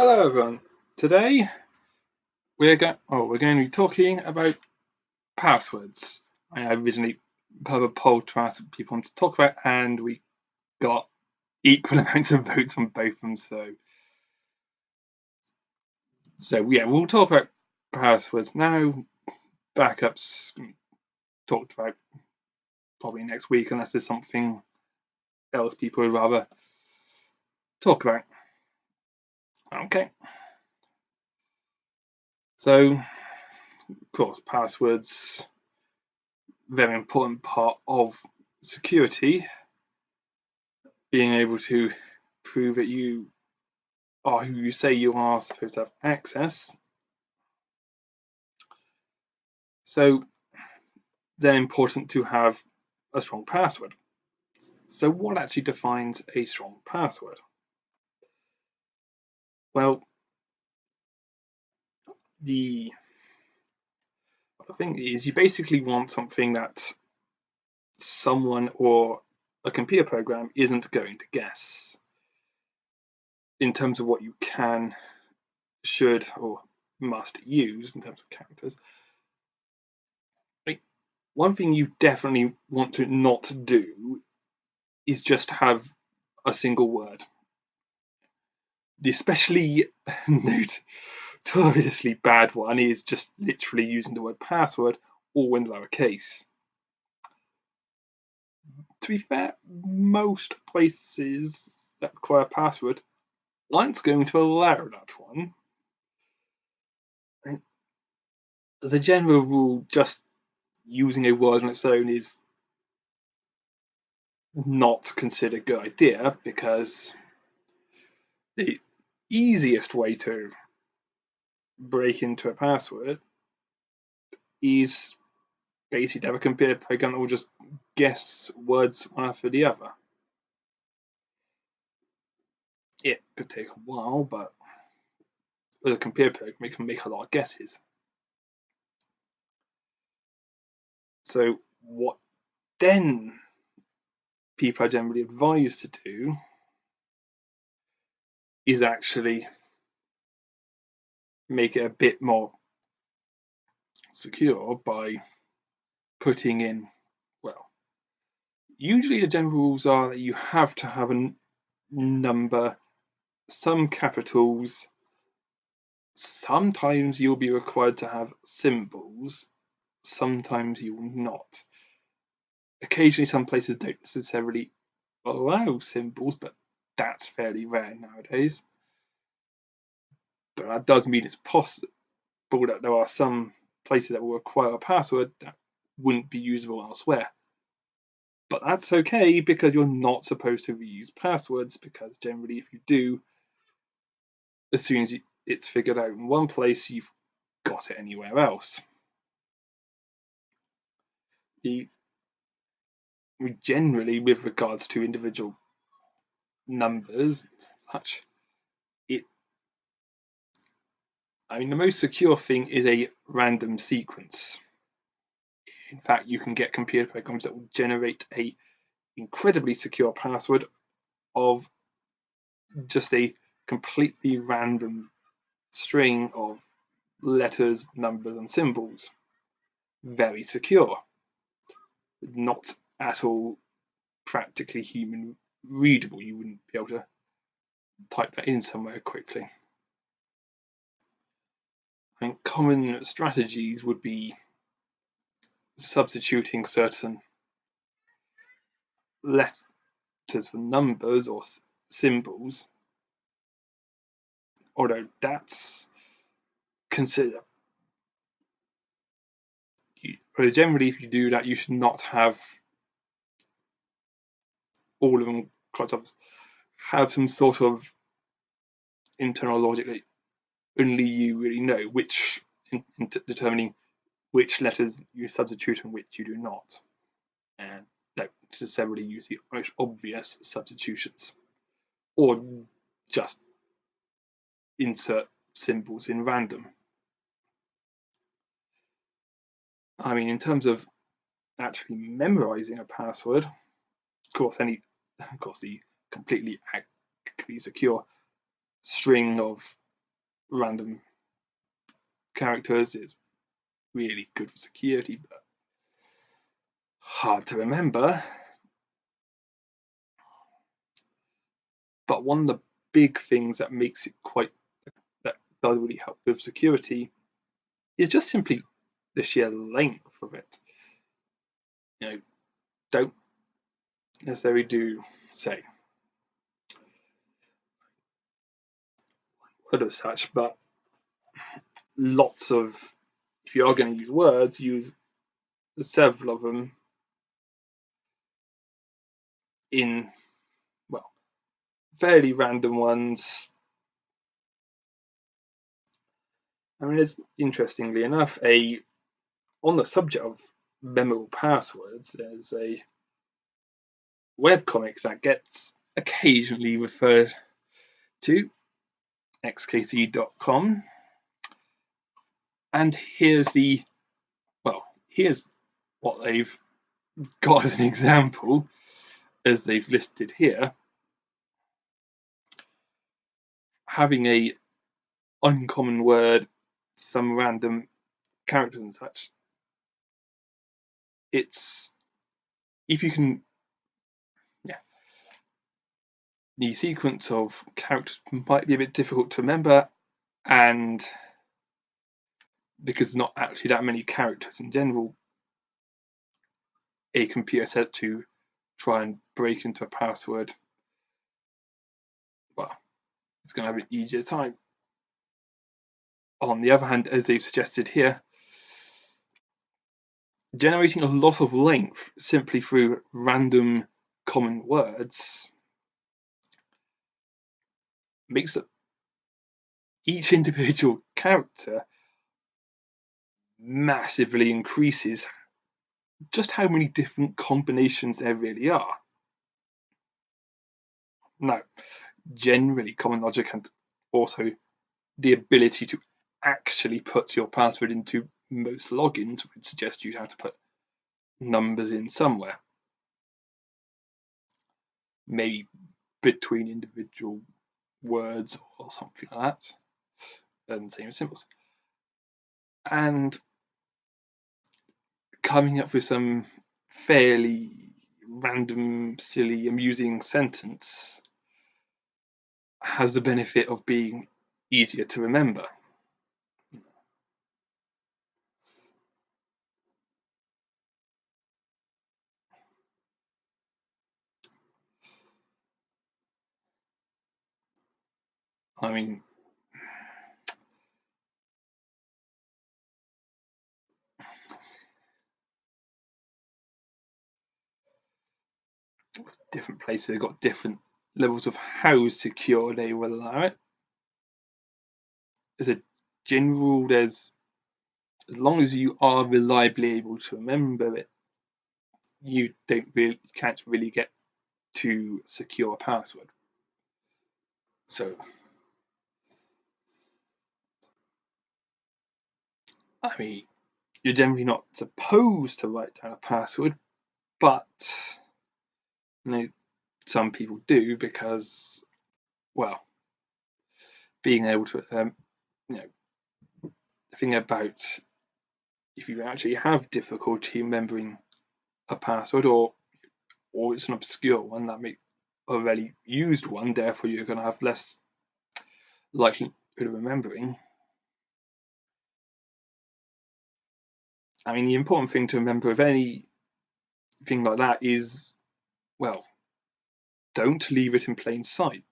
Hello everyone. Today we're going to be talking about passwords. I originally put a poll to ask what people want to talk about, and we got equal amounts of votes on both of them. So yeah, we'll talk about passwords now. Backups talked about probably next week, unless there's something else people would rather talk about. Okay. So of course, passwords, very important part of security. Being able to prove that you are who you say you are supposed to have access. So then important to have a strong password. So what actually defines a strong password? Well, the thing is you basically want something that someone or a computer program isn't going to guess in terms of what you can, should, or must use in terms of characters. Like, one thing you definitely want to not do is just have a single word. The especially notoriously bad one is just literally using the word password all in lowercase. To be fair, most places that require a password aren't going to allow that one. As a general rule, just using a word on its own is not considered a good idea, because the easiest way to break into a password is basically to have a computer program that will just guess words one after the other. It could take a while, but with a computer program, we can make a lot of guesses. So what then people are generally advised to do is actually make it a bit more secure by putting in, well, usually the general rules are that you have to have a number, some capitals. Sometimes you'll be required to have symbols, sometimes you will not. Occasionally, some places don't necessarily allow symbols, but that's fairly rare nowadays. But that does mean it's possible that there are some places that will require a password that wouldn't be usable elsewhere. But that's okay, because you're not supposed to reuse passwords, because generally if you do, as soon as it's figured out in one place, you've got it anywhere else. Generally, with regards to individual numbers, such, the most secure thing is a random sequence. In fact, you can get computer programs that will generate a incredibly secure password of just a completely random string of letters, numbers, and symbols. Very secure. Not at all practically human readable. You wouldn't be able to type that in somewhere quickly. I think common strategies would be substituting certain letters for numbers or symbols, although that's considered. Generally, if you do that, you should not have all of them clogged up. Have some sort of internal logic that only you really know, which in determining which letters you substitute and which you do not, and don't necessarily use the most obvious substitutions, or just insert symbols in random. In terms of actually memorizing a password, of course, the completely secure string of random characters is really good for security, but hard to remember. But one of the big things that makes it that does really help with security is just simply the sheer length of it. Don't necessarily do say word as such, but lots of, if you are going to use words, use several of them in, well, fairly random ones. I mean, it's interestingly enough, on the subject of memorable passwords, there's a webcomic that gets occasionally referred to, XKCD.com. And here's what they've got as an example, as they've listed here. Having a uncommon word, some random characters and such. It's, if you can, the sequence of characters might be a bit difficult to remember, and because not actually that many characters in general, a computer set to try and break into a password, well, it's going to have an easier time. On the other hand, as they've suggested here, generating a lot of length simply through random common words makes each individual character massively increases just how many different combinations there really are. Now, generally, common logic and also the ability to actually put your password into most logins would suggest you have to put numbers in somewhere, maybe between individual words or something like that, and same with symbols. And coming up with some fairly random, silly, amusing sentence has the benefit of being easier to remember. I mean, different places have got different levels of how secure they will allow it. As a general, there's, as long as you are reliably able to remember it, you can't really get to secure a password. So, I mean, you're generally not supposed to write down a password, but some people do because, well, being able to, the thing about if you actually have difficulty remembering a password, or it's an obscure one that may already used one, therefore you're going to have less likelihood of remembering. I mean, the important thing to remember of anything like that is, well, don't leave it in plain sight.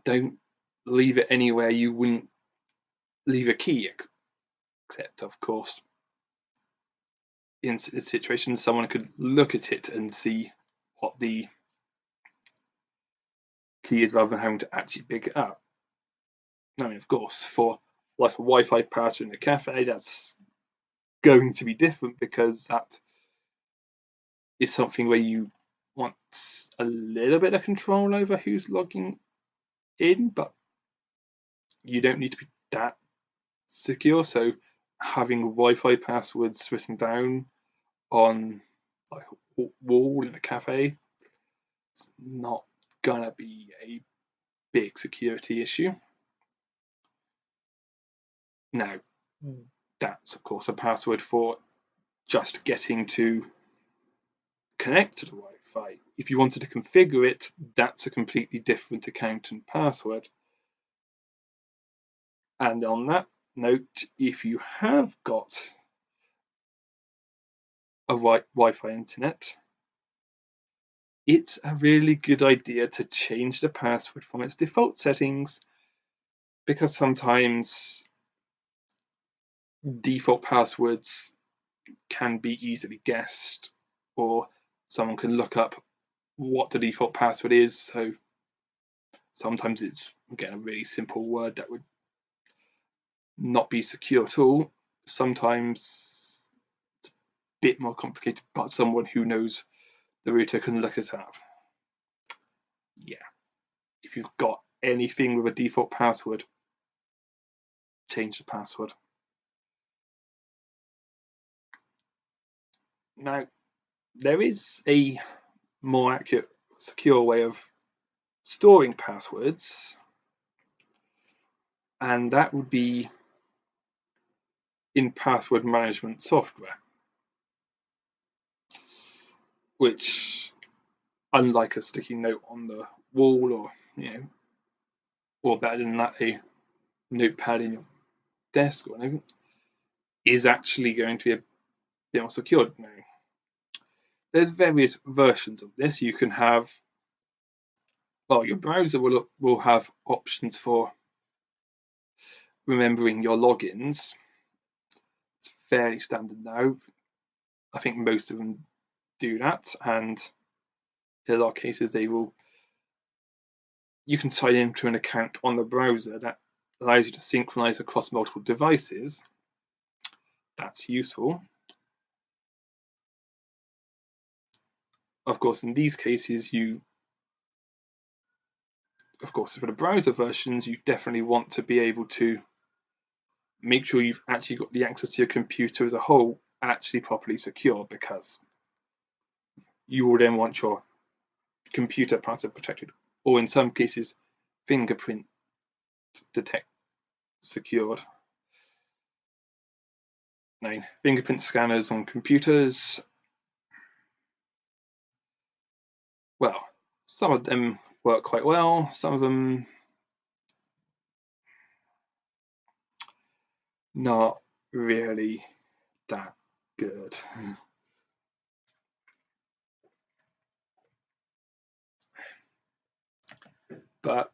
Don't leave it anywhere you wouldn't leave a key, except, of course, in situations someone could look at it and see what the key is rather than having to actually pick it up. I mean, of course, for like a Wi-Fi password in a cafe, that's going to be different because that is something where you want a little bit of control over who's logging in, but you don't need to be that secure. So having Wi-Fi passwords written down on like a wall in a cafe, it's not gonna be a big security issue. Now, that's of course a password for just getting to connect to the Wi-Fi. If you wanted to configure it, that's a completely different account and password. And on that note, if you have got a Wi-Fi internet, it's a really good idea to change the password from its default settings, because sometimes default passwords can be easily guessed, or someone can look up what the default password is. So sometimes it's, again, a really simple word that would not be secure at all. Sometimes it's a bit more complicated, but someone who knows the router can look it up. Yeah, if you've got anything with a default password, change the password. Now, there is a more accurate, secure way of storing passwords, and that would be in password management software, which, unlike a sticky note on the wall, or or better than that, a notepad in your desk or anything, is actually going to be a bit more secured. Now, there's various versions of this. You can have, well, your browser will have options for remembering your logins. It's fairly standard now. I think most of them do that, and in a lot of cases you can sign into an account on the browser that allows you to synchronize across multiple devices. That's useful. Of course, in these cases, of course, for the browser versions, you definitely want to be able to make sure you've actually got the access to your computer as a whole actually properly secure, because you will then want your computer password protected, or in some cases, fingerprint detect secured. Now, fingerprint scanners on computers, well, some of them work quite well, some of them not really that good. But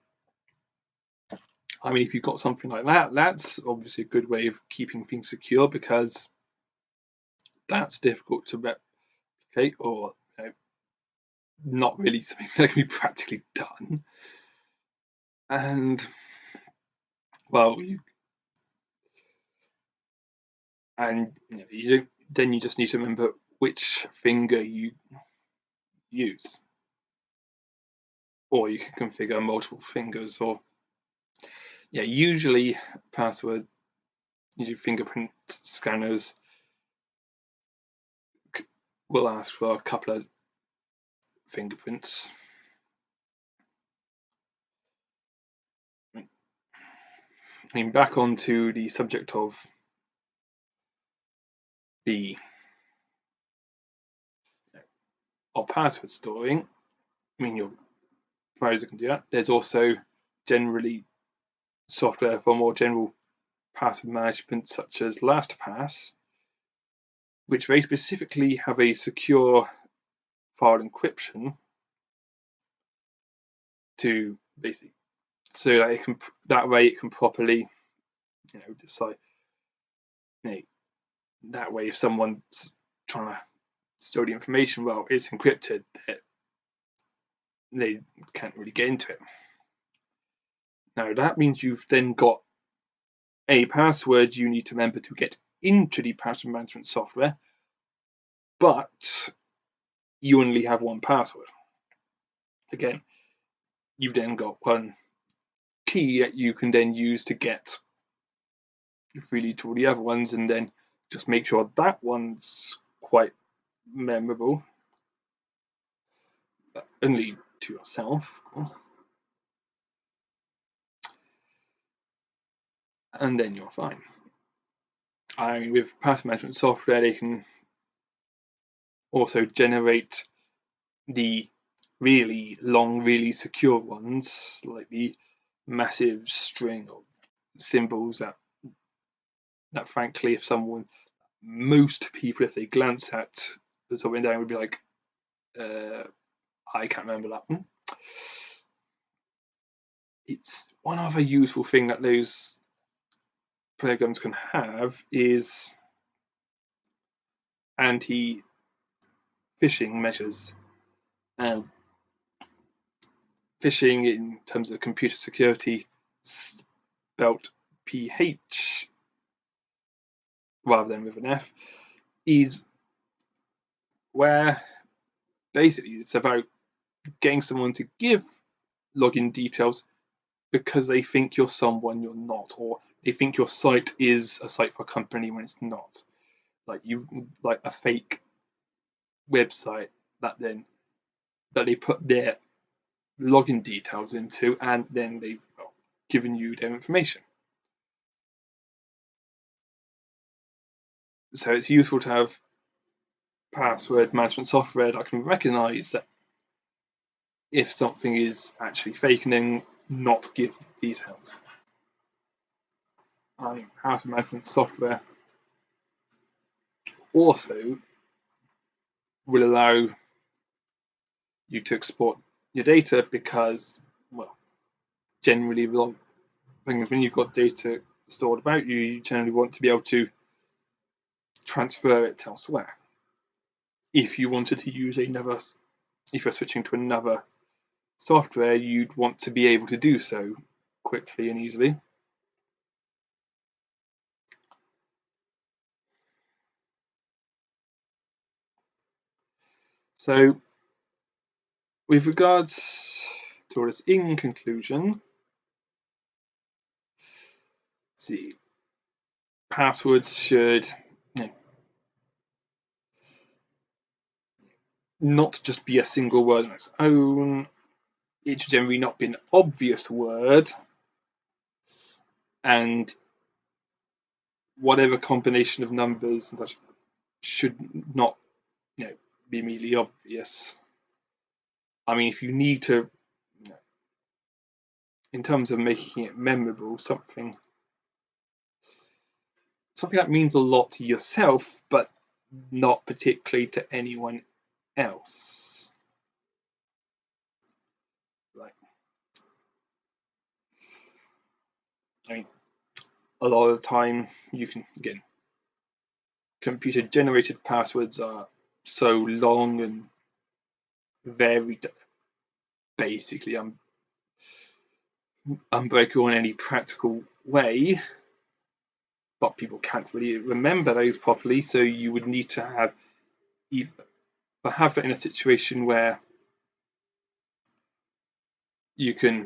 I mean, if you've got something like that, that's obviously a good way of keeping things secure, because that's difficult to replicate, or not really something that can be practically done. And well, then you just need to remember which finger you use, or you can configure multiple fingers, or usually fingerprint scanners will ask for a couple of fingerprints. I mean, back onto the subject of password storing. I mean, your browser can do that. There's also generally software for more general password management, such as LastPass, which very specifically have a secure file encryption to basically, so that that way it can properly decide. That way, if someone's trying to steal the information, well, it's encrypted, they can't really get into it. Now, that means you've then got a password you need to remember to get into the password management software, but you only have one password. Again, you've then got one key that you can then use to get freely to all the other ones, and then just make sure that one's quite memorable. Only to yourself, of course, and then you're fine. I mean, with password management software, they can also generate the really long, really secure ones, like the massive string of symbols that frankly, most people, if they glance at the top and down, would be like, I can't remember that one. It's one other useful thing that those programs can have is anti-phishing measures. And phishing, in terms of computer security, spelt PH rather than with an F, is where basically it's about getting someone to give login details because they think you're someone you're not, or they think your site is a site for a company when it's not. Like a fake website that they put their login details into, and then they've given you their information. So it's useful to have password management software that can recognize that if something is actually fake and then not give details. Password management software also will allow you to export your data because, well, generally when you've got data stored about you, you generally want to be able to transfer it elsewhere. If you wanted to use if you're switching to another software, you'd want to be able to do so quickly and easily. So, with regards to all this, in conclusion, let's see, passwords should not just be a single word on its own. It should generally not be an obvious word, and whatever combination of numbers and such should not be immediately obvious. I mean, if you need to, in terms of making it memorable, something that means a lot to yourself, but not particularly to anyone else. Like, I mean, a lot of the time you can, again, computer generated passwords are so long and varied, basically unbreakable in any practical way, but people can't really remember those properly, so you would need to have that in a situation where you only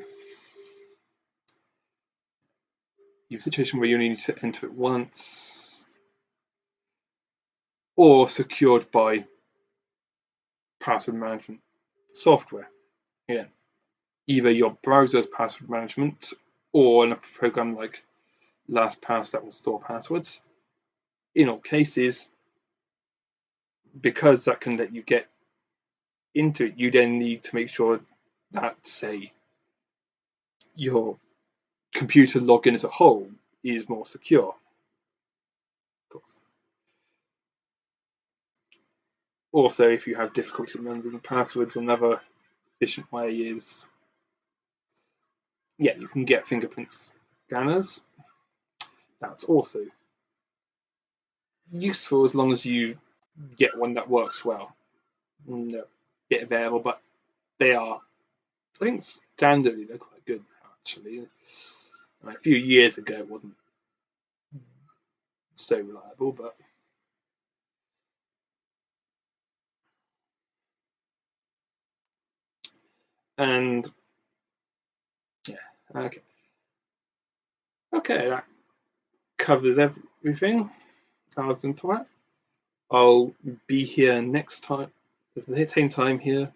need to enter it once, or secured by password management software. Again, either your browser's password management or in a program like LastPass that will store passwords. In all cases, because that can let you get into it, you then need to make sure that, say, your computer login as a whole is more secure. Of course. Also, if you have difficulty remembering passwords, another efficient way is, you can get fingerprint scanners. That's also useful as long as you get one that works well. No, bit available, but they are, I think, standardly they're quite good actually. A few years ago, it wasn't so reliable, but and okay, that covers everything I was going to talk about. I'll be here next time. It's the same time here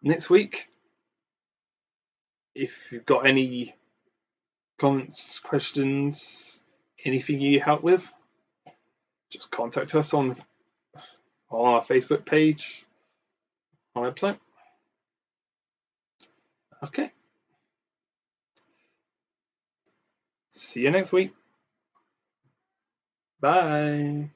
next week. If you've got any comments, questions, anything you need help with, just contact us on our Facebook page, our website. Okay. See you next week. Bye.